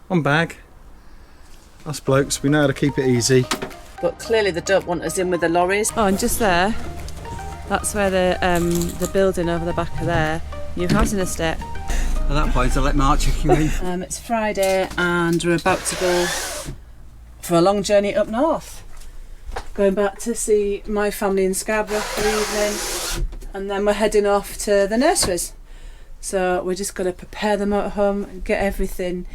One bag. Us blokes, we know how to keep it easy. But clearly they don't want us in with the lorries. Oh, and just there, that's where the building over the back of there, new housing estate. At that point, I'll let Mark check you in. It's Friday and we're about to go for a long journey up north. Going back to see my family in Scarborough for the evening, and then we're heading off to the nurseries. So we're just going to prepare the motorhome and get everything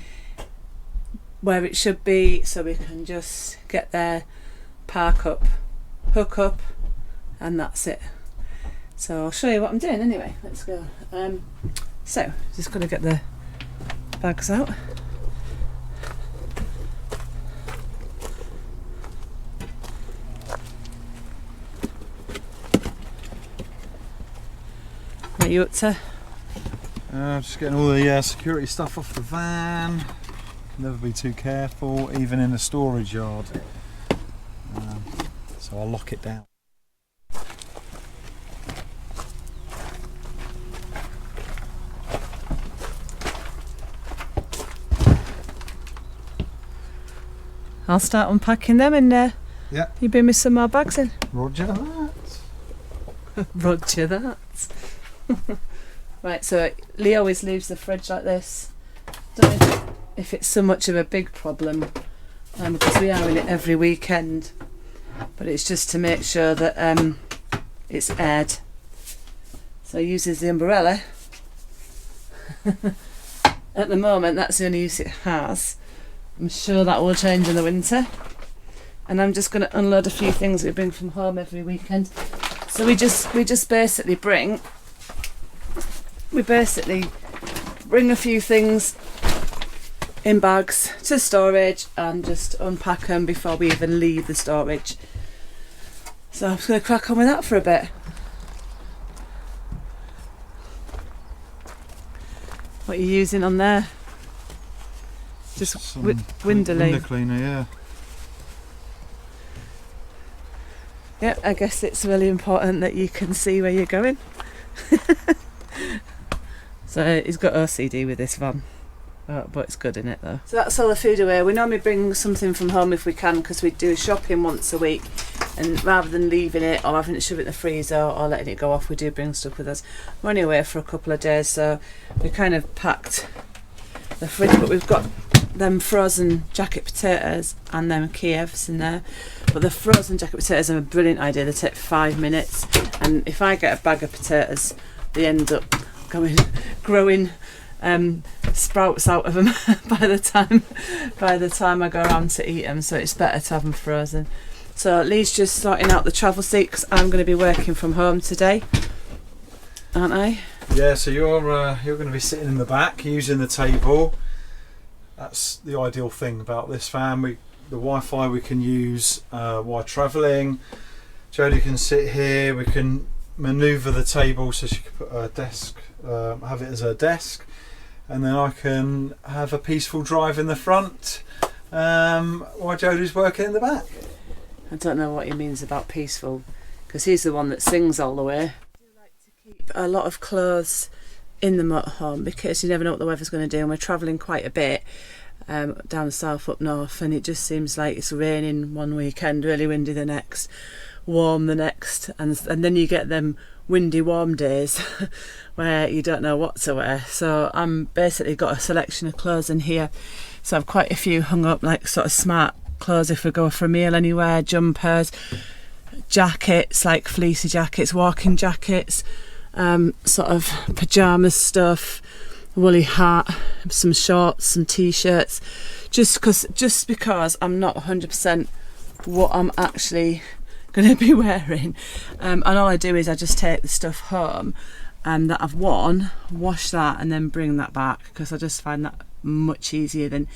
where it should be so we can just get there, park up, hook up, and that's it. So I'll show you what I'm doing anyway. Let's go. So just going to get the bags out. What are you up to? Just getting all the security stuff off the van. Never be too careful, even in a storage yard. So I'll lock it down. I'll start unpacking them and Yeah. you bring me some more bags in. Roger that. Roger that. Right, so Lee always leaves the fridge like this. Don't know if it's so much of a big problem because we are in it every weekend, but it's just to make sure that it's aired. So he uses the umbrella. At the moment that's the only use it has. I'm sure that will change in the winter, and I'm just going to unload a few things we bring from home every weekend. So we just basically bring a few things in bags to storage and just unpack them before we even leave the storage. So I'm just going to crack on with that for a bit. What are you using on there? Just window cleaner, yeah. Yep, I guess it's really important that you can see where you're going. So he's got OCD with this van, but it's good in it though. So that's all the food away. We normally bring something from home if we can, because we do shopping once a week, and rather than leaving it or having to shove it in the freezer or letting it go off, we do bring stuff with us. We're only away for a couple of days, so we kind of packed the fridge, but we've got them frozen jacket potatoes and them Kievs in there. But the frozen jacket potatoes are a brilliant idea. They take 5 minutes, and if I get a bag of potatoes, they end up growing sprouts out of them by the time I go around to eat them. So it's better to have them frozen. So Lee's just sorting out the travel seat because I'm going to be working from home today, aren't I? Yeah. So you're going to be sitting in the back using the table. That's the ideal thing about this van. The Wi-Fi we can use while travelling. Jodie can sit here. We can manoeuvre the table so she can put her desk, have it as her desk, and then I can have a peaceful drive in the front while Jodie's working in the back. I don't know what he means about peaceful, because he's the one that sings all the way. I do like to keep a lot of clothes in the motorhome because you never know what the weather's going to do, and we're travelling quite a bit down south up north, and it just seems like it's raining one weekend, really windy the next, warm the next, and then you get them windy warm days where you don't know what to wear. So I'm basically got a selection of clothes in here, so I've quite a few hung up, like sort of smart clothes if we go for a meal anywhere, jumpers, jackets like fleecy jackets, walking jackets, sort of pyjamas stuff, woolly hat, some shorts, some t-shirts, just because I'm not 100% what I'm actually going to be wearing, and all I do is I just take the stuff home that I've worn, wash that, and then bring that back, because I just find that much easier than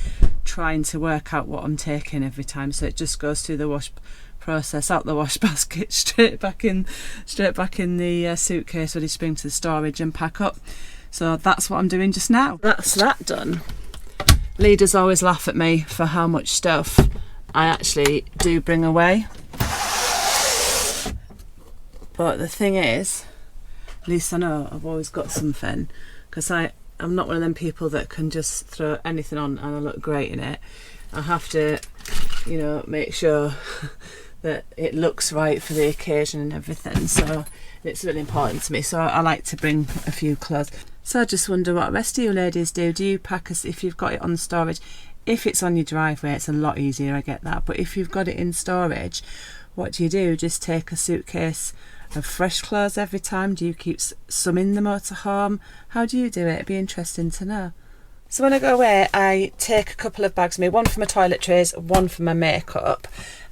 trying to work out what I'm taking every time. So it just goes through the wash process, out the wash basket, straight back in the suitcase ready to bring to the storage and pack up. So that's what I'm doing just now. That's that done. Leaders always laugh at me for how much stuff I actually do bring away, but the thing is, at least I know I've always got something, because I'm not one of them people that can just throw anything on and I look great in it. I have to, you know, make sure that it looks right for the occasion and everything. So it's really important to me. So I like to bring a few clothes. So I just wonder what the rest of you ladies do. Do you pack us if you've got it on storage? If it's on your driveway, it's a lot easier, I get that. But if you've got it in storage, what do you do? Just take a suitcase of fresh clothes every time? Do you keep some in the motorhome? How do you do it? It'd be interesting to know. So when I go away, I take a couple of bags with me, one for my toiletries, one for my makeup,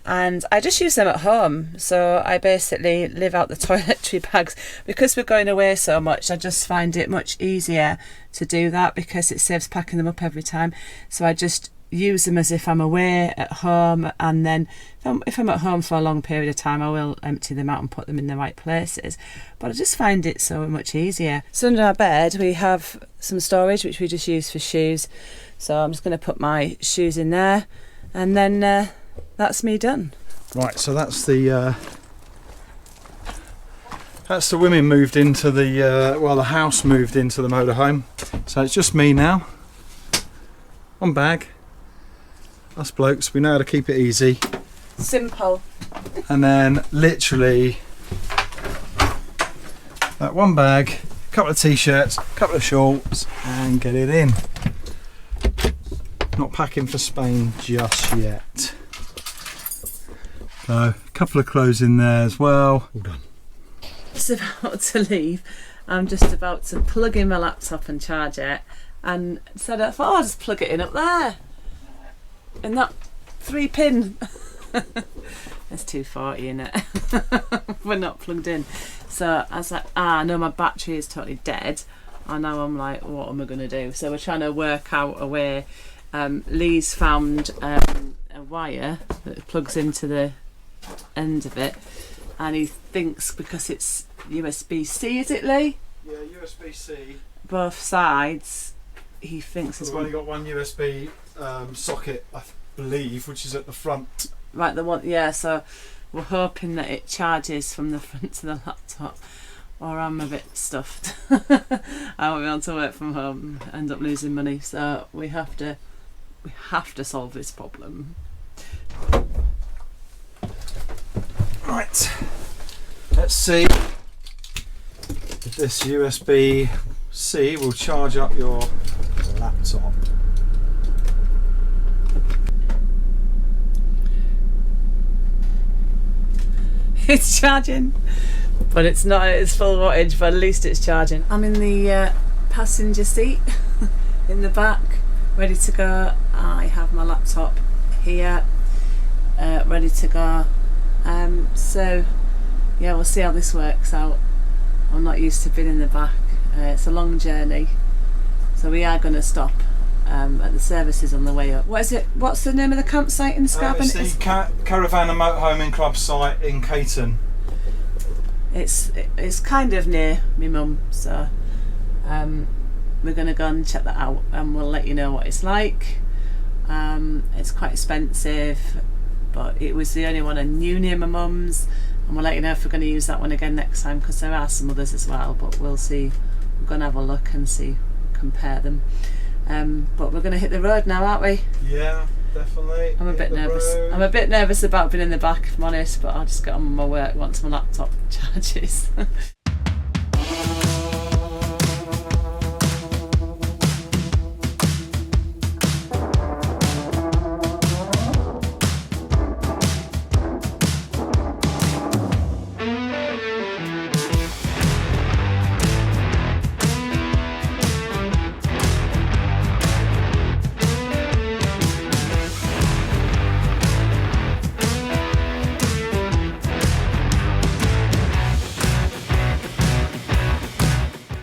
and I just use them at home. So I basically live out the toiletry bags. Because we're going away so much, I just find it much easier to do that because it saves packing them up every time. So I just use them as if I'm away at home, and then if I'm at home for a long period of time, I will empty them out and put them in the right places. But I just find it so much easier. So under our bed we have some storage which we just use for shoes, so I'm just going to put my shoes in there, and then that's me done. Right, so that's the women moved into the the house moved into the motorhome. So it's just me now. One bag. Us blokes, we know how to keep it easy. Simple. And then literally that one bag, a couple of t-shirts, a couple of shorts, and get it in. Not packing for Spain just yet. So a couple of clothes in there as well. All done. Just about to leave. I'm just about to plug in my laptop and charge it, and said I thought I'll just plug it in up there. And that 3-pin, it's 240 in it. We're not plugged in. So I was like, no, my battery is totally dead. And now I'm like, what am I going to do? So we're trying to work out a way. Lee's found a wire that plugs into the end of it, and he thinks because it's USB-C, is it, Lee? Yeah, USB-C. Both sides, he thinks We've only got one USB socket, I believe, which is at the front. Right, the one, yeah, so we're hoping that it charges from the front to the laptop, or I'm a bit stuffed. I won't be able to work from home, end up losing money, so we have to solve this problem. Right, let's see if this USB-C will charge up your laptop. It's charging, but it's not at its full wattage, but at least it's charging. I'm in the passenger seat in the back, ready to go. I have my laptop here, ready to go. So yeah, we'll see how this works out. I'm not used to being in the back. It's a long journey, so we are going to stop at the services on the way up. What is it? What's the name of the campsite in Scarborough? It's the Caravan and motorhome and club site in Caton. It's kind of near my mum, so we're going to go and check that out, and we'll let you know what it's like. It's quite expensive, but it was the only one I knew near my mum's, and we'll let you know if we're going to use that one again next time, because there are some others as well, but we'll see. We're going to have a look and see, compare them. But we're going to hit the road now, aren't we? Yeah, definitely. I'm a bit nervous. I'm a bit nervous about being in the back, if I'm honest, but I'll just get on with my work once my laptop charges.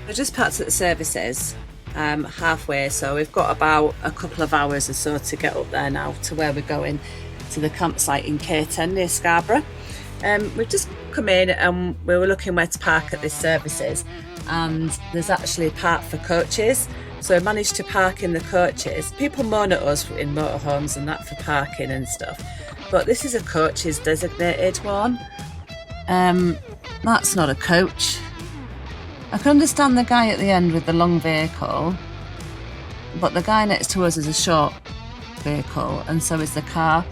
We're just parked at the services halfway, so we've got about a couple of hours or so to get up there now to where we're going, to the campsite in Caton near Scarborough. We've just come in and we were looking where to park at this services, and there's actually a park for coaches, so we managed to park in the coaches. People moan at us in motorhomes and that for parking and stuff, but this is a coaches designated one. That's not a coach. I can understand the guy at the end with the long vehicle, but the guy next to us is a short vehicle, and so is the car.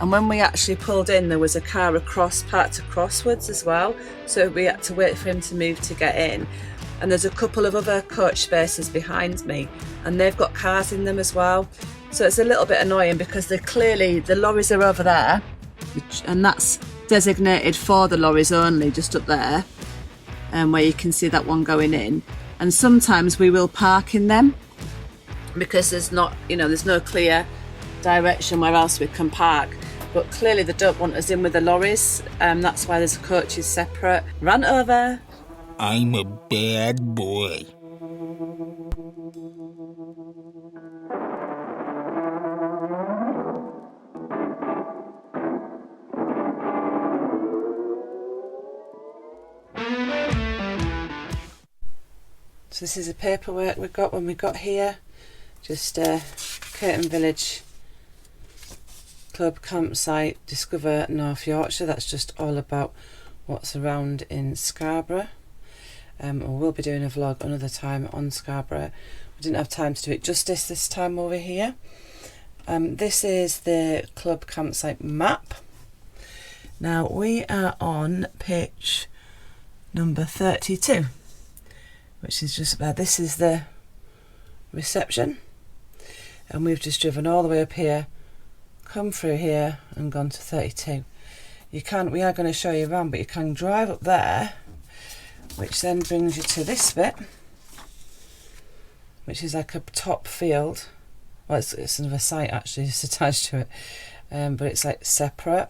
And when we actually pulled in, there was a car parked acrosswards as well, so we had to wait for him to move to get in. And there's a couple of other coach spaces behind me, and they've got cars in them as well. So it's a little bit annoying because the lorries are over there, and that's designated for the lorries only, just up there, where you can see that one going in. And sometimes we will park in them because there's no clear direction where else we can park. But clearly they don't want us in with the lorries, that's why there's coaches separate. Run over. I'm a bad boy. So this is the paperwork we got when we got here. Just Cayton Village Club campsite, discover North Yorkshire. That's just all about what's around in Scarborough. We'll be doing a vlog another time on Scarborough. We didn't have time to do it justice this time over here. This is the club campsite map. Now we are on pitch number 32, which is just about, this is the reception, and we've just driven all the way up here, come through here and gone to 32. We are going to show you around, but you can drive up there, which then brings you to this bit, which is like a top field. Well, it's another site actually just attached to it, but it's like separate,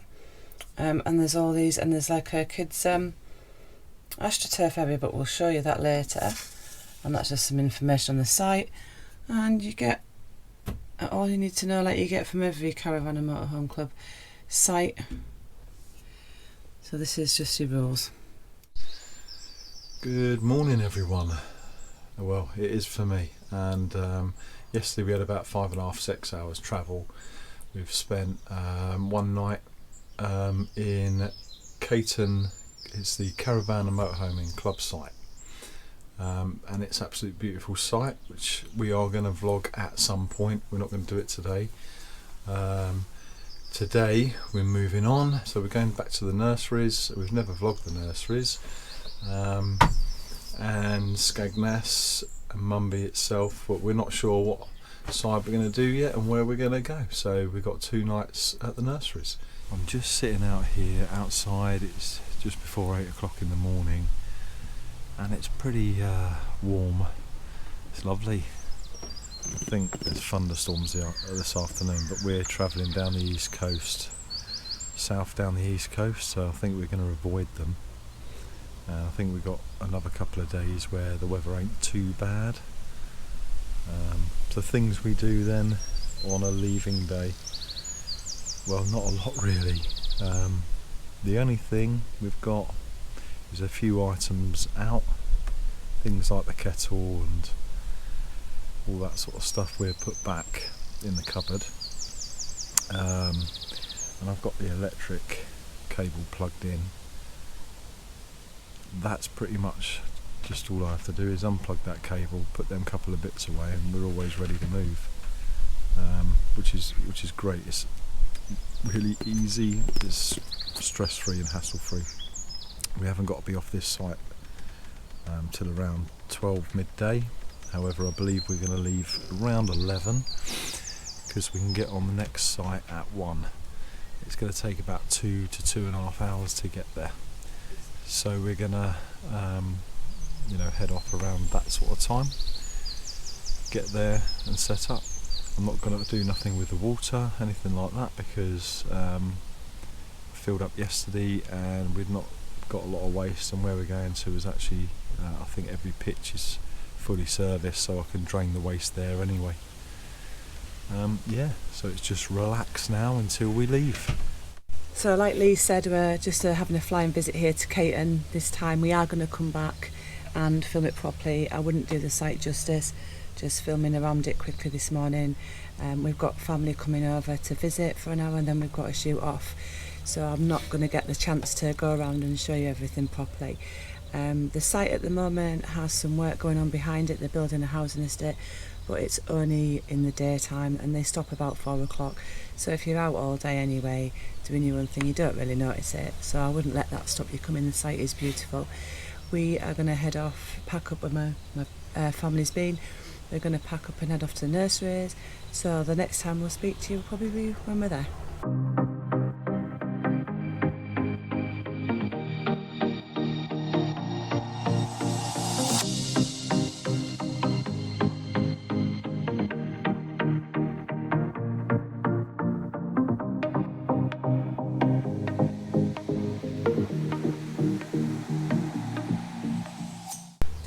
and there's all these, and there's like a kids astroturf area, but we'll show you that later. And that's just some information on the site, and you get all you need to know, like you get from every caravan and motorhome club site. So this is just your rules. Good morning everyone. Well, it is for me, and yesterday we had about 5.5–6 hours travel. We've spent one night in Caton. It's the Caravan and motorhoming club site, and it's absolutely beautiful site, which we are going to vlog at some point. We're not going to do it today. Today we're moving on, so we're going back to the nurseries. We've never vlogged the nurseries, and Skegness and Mumby itself, but we're not sure what side we're going to do yet and where we're going to go. So we've got 2 nights at the nurseries. I'm just sitting out here outside. It's just before 8 o'clock in the morning, and it's pretty warm. It's lovely. I think there's thunderstorms this afternoon, but we're travelling down the east coast, south down the east coast, so I think we're going to avoid them. I think we've got another couple of days where the weather ain't too bad. So things we do then on a leaving day, well, not a lot really. The only thing we've got is a few items out, things like the kettle and all that sort of stuff we'll put back in the cupboard, and I've got the electric cable plugged in. That's pretty much just all I have to do is unplug that cable, put them couple of bits away, and we're always ready to move, which is great. It's really easy, it's stress free and hassle free. We haven't got to be off this site till around 12 midday. However, I believe we're going to leave around 11 because we can get on the next site at 1. It's going to take about 2 to 2.5 hours to get there, so we're going to head off around that sort of time, get there and set up. I'm not going to do nothing with the water, anything like that, because I filled up yesterday and we'd not got a lot of waste, and where we're going to is actually I think every pitch is fully serviced, so I can drain the waste there anyway. Yeah, so it's just relax now until we leave. So like Lee said, we're just having a flying visit here to Caton. This time we are going to come back and film it properly. I wouldn't do the site justice just filming around it quickly this morning. We've got family coming over to visit for an hour, and then we've got to shoot off, so I'm not going to get the chance to go around and show you everything properly. The site at the moment has some work going on behind it. They're building a housing estate, but it's only in the daytime and they stop about 4 o'clock. So if you're out all day anyway doing your own thing, you don't really notice it. So I wouldn't let that stop you coming. The site is beautiful. We are going to head off, pack up where my family's been. We're going to pack up and head off to the nurseries. So the next time we'll speak to you will probably be when we're there.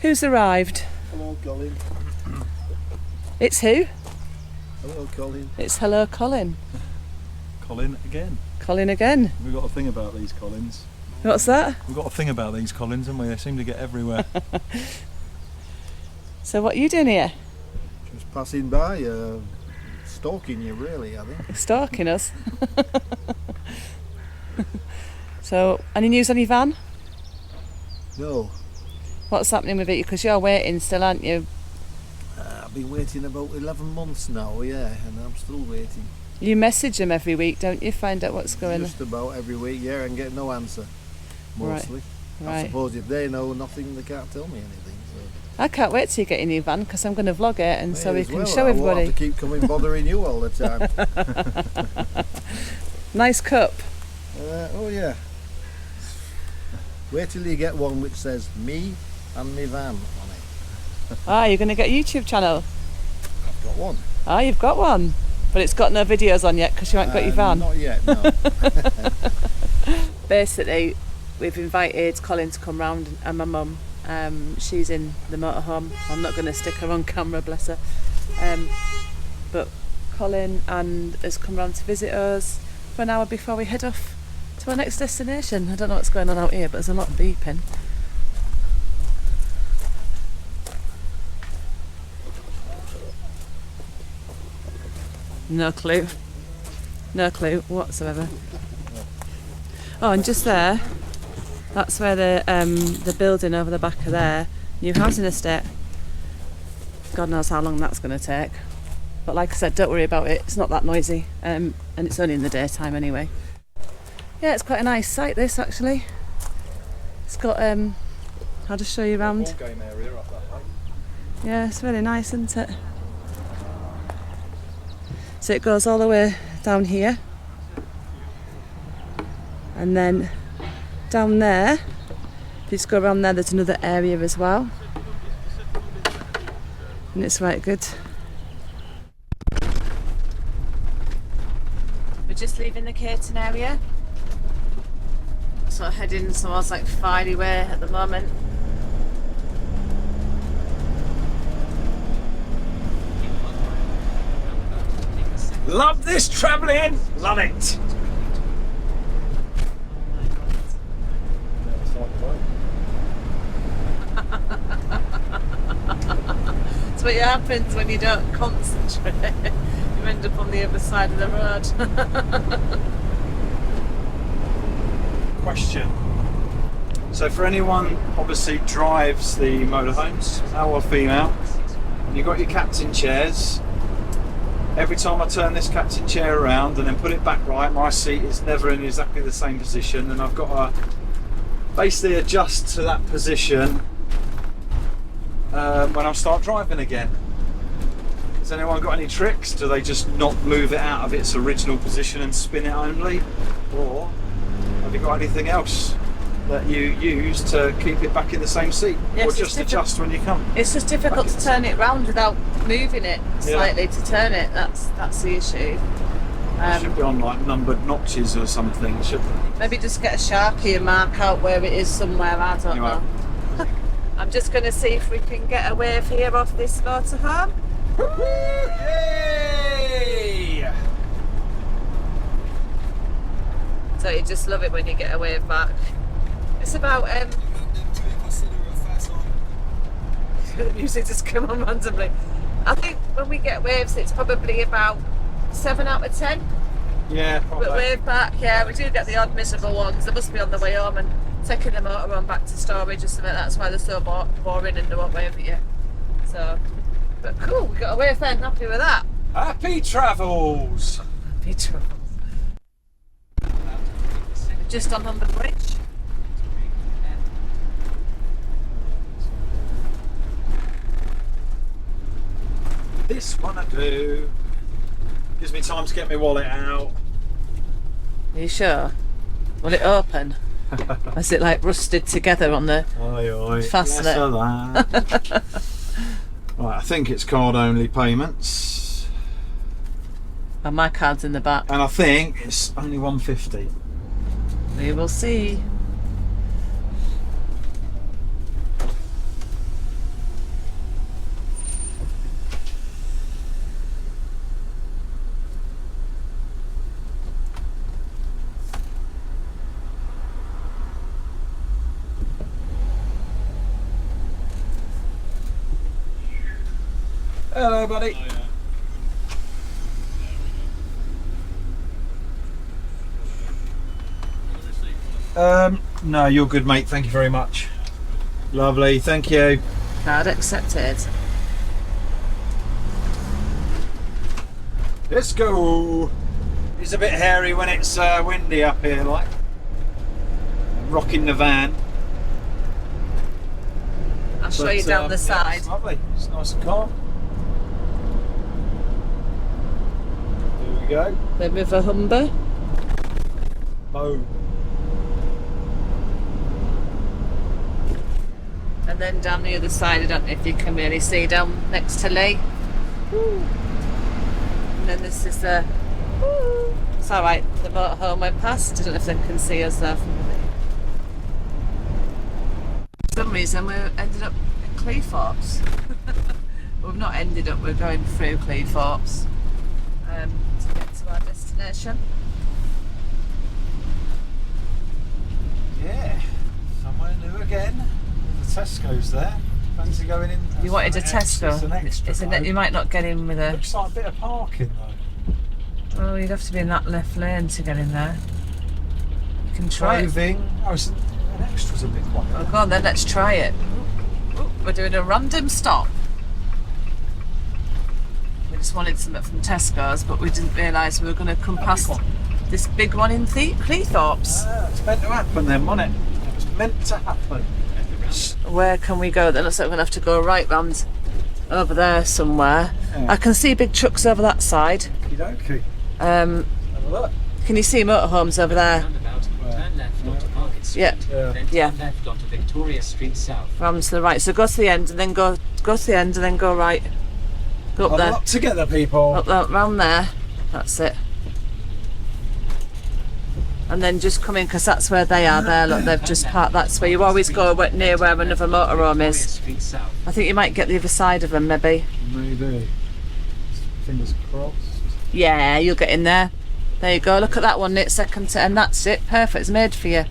Who's arrived? Hello, Colin. It's who? Hello, Colin. It's hello, Colin. Colin again. Colin again. We've got a thing about these Collins. What's that? We've got a thing about these Collins, haven't we? They seem to get everywhere. So what are you doing here? Just passing by, stalking you really, I think. Stalking us. So, any news on your van? No, What's happening with it? Because you're waiting still, aren't you? I've been waiting about 11 months now, yeah, and I'm still waiting. You message them every week, don't you? Find out what's going on. Just about every week, yeah, and get no answer, mostly. I Right. suppose if they know nothing, they can't tell me anything. So. I can't wait till you get your new van because I'm going to vlog it and so May we as can well, show I won't everybody. have to keep coming bothering you all the time. Nice cup. Oh yeah. Wait till you get one which says me and me van on it. You're going to get a YouTube channel. I've got one. You've got one. But it's got no videos on yet because you haven't got your van. Not yet, no. Basically, we've invited Colin to come round and my mum. She's in the motorhome. I'm not going to stick her on camera, bless her. But Colin has come round to visit us for an hour before we head off to our next destination. I don't know what's going on out here, but there's a lot of beeping. No clue. No clue whatsoever. Oh, and just there, that's where the building over the back of there, new housing estate. God knows how long that's going to take. But like I said, don't worry about it. It's not that noisy, and it's only in the daytime anyway. Yeah, it's quite a nice site, this actually. It's got I'll just show you around. Ball game area up that way. Yeah, it's really nice, isn't it? So it goes all the way down here, and then down there, if you just go around there, there's another area as well, and it's right good. We're just leaving the Caton area, so heading towards like Filey Way at the moment. Love this travelling! Love it! That's what happens when you don't concentrate. You end up on the other side of the road. Question. So for anyone obviously drives the motorhomes, male or female, and you've got your captain chairs. Every time I turn this captain chair around and then put it back right, my seat is never in exactly the same position, and I've got to basically adjust to that position when I start driving again. Has anyone got any tricks? Do they just not move it out of its original position and spin it only? Or have you got anything else that you use to keep it back in the same seat? Yes, or just adjust when you come? It's just difficult to turn it round without moving it slightly to turn it. That's the issue. It should be on like numbered notches or something, shouldn't it? Maybe just get a Sharpie and mark out where it is somewhere, I don't know. I'm just going to see if we can get a wave here off this motorhome. Yay! So you just love it when you get a wave back. It's about the music just come on randomly. I think when we get waves it's probably about 7 out of 10. Yeah, probably. But wave back, yeah, we do get the odd miserable ones. They must be on the way home and taking the motorhome back to storage or something. That's why they're so boring and they won't wave at you. So But cool, we got away with that. Happy with that. Happy travels. Happy travels. Just on Humber Bridge. This one I do. Gives me time to get my wallet out. Are you sure? Will it open? Or is it like rusted together on the Aye, fastener? Less of that. Right, I think it's card only payments. Oh, my card's in the back. And I think it's only 150. We will see. Hello, buddy. No, you're good, mate. Thank you very much. Lovely, thank you. Card accepted. Let's go. It's a bit hairy when it's windy up here, like. Rocking the van. I'll show you down the side. Yeah, it's lovely. It's nice and calm. There we go. The River Humber. Boom. And then down the other side, I don't know if you can really see, down next to Lee. And then this is the... It's alright, the motorhome went past. I don't know if they can see us there from there. For some reason we ended up in Cleethorpes. We've not ended up, we're going through Cleethorpes to get to our destination. Yeah, somewhere new again. The Tesco's there. Fancy going in? You wanted a Tesco? It's an extra. It's you might not get in with a... Looks like a bit of parking though. Oh, you'd have to be in that left lane to get in there. You can try it. Driving. Oh, it's an extra's a bit quiet. Oh, go on then, let's try it. Ooh, we're doing a random stop. We just wanted something from Tesco's, but we didn't realise we were going to come past this big one in Cleethorpes. It's meant to happen then, wasn't it? It was meant to happen. Where can we go? Then looks like we're going to have to go right round over there somewhere. Yeah. I can see big trucks over that side. Okie dokie. Have a look. Can you see motorhomes over there? Turn left onto Market Street. Yeah. Then Yeah. turn left onto Victoria Street South. Round to the right. So go to the end and then go to the end and then go right. Go up Have a there. look together, people. Up there, round there. That's it. And then just come in because that's where they are there. Look, they've just parked. That's where you always go near where another motorhome Victoria is. Street South. I think you might get the other side of them, maybe. Maybe. Fingers crossed. Yeah, you'll get in there. There you go. Look at that one, Nick. Second to, and that's it. Perfect. It's made for you.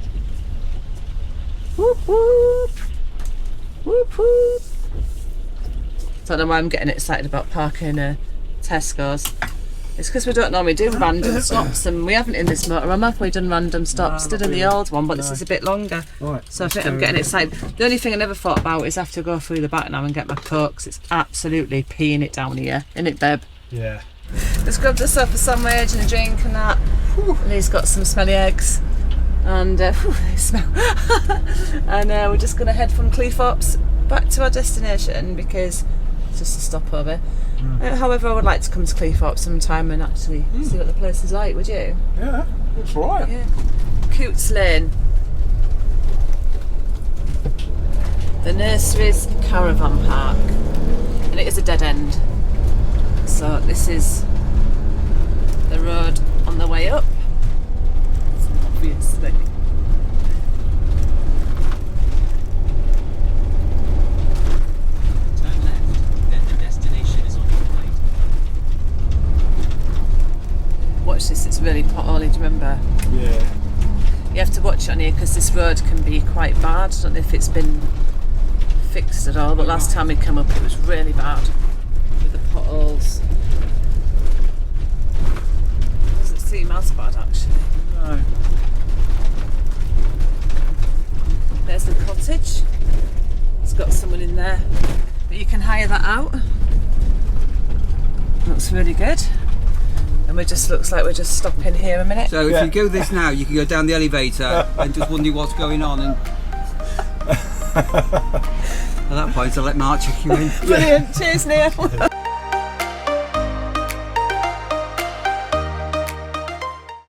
Whoop whoop. Whoop whoop. Don't know why I'm getting excited about parking Tesco's. It's because we don't normally do random stops, and we haven't in this motorhome, have we done random stops? Did in the old one, but this is a bit longer. Right. So I think I'm getting excited. The only thing I never thought about is I have to go through the back now and get my Coke, 'cause it's absolutely peeing it down here. Isn't it, babe? Yeah. Let's grab us up a sandwich and a drink and that. And he's got some smelly eggs. And they smell. And we're just going to head from Cleethorpes back to our destination because it's just a stopover. However, I would like to come to Cleethorpes sometime and actually see what the place is like, would you? Yeah. Looks right. Yeah. Coots Lane. The Nurseries Caravan Park. And it is a dead end. So this is the road on the way up. Obviously. Turn left, then the destination is on your right. Watch this, it's really potholy, do you remember? Yeah. You have to watch it on here because this road can be quite bad. I don't know if it's been fixed at all, but last time we came up it was really bad with the potholes. Doesn't seem as bad actually. No. There's the cottage. It's got someone in there, but you can hire that out. looks really good. And it just looks like we're just stopping here a minute. So if you go this now, you can go down the elevator and just wonder what's going on. And at that point, I'll let Mark check you in. Brilliant. Cheers, Neil.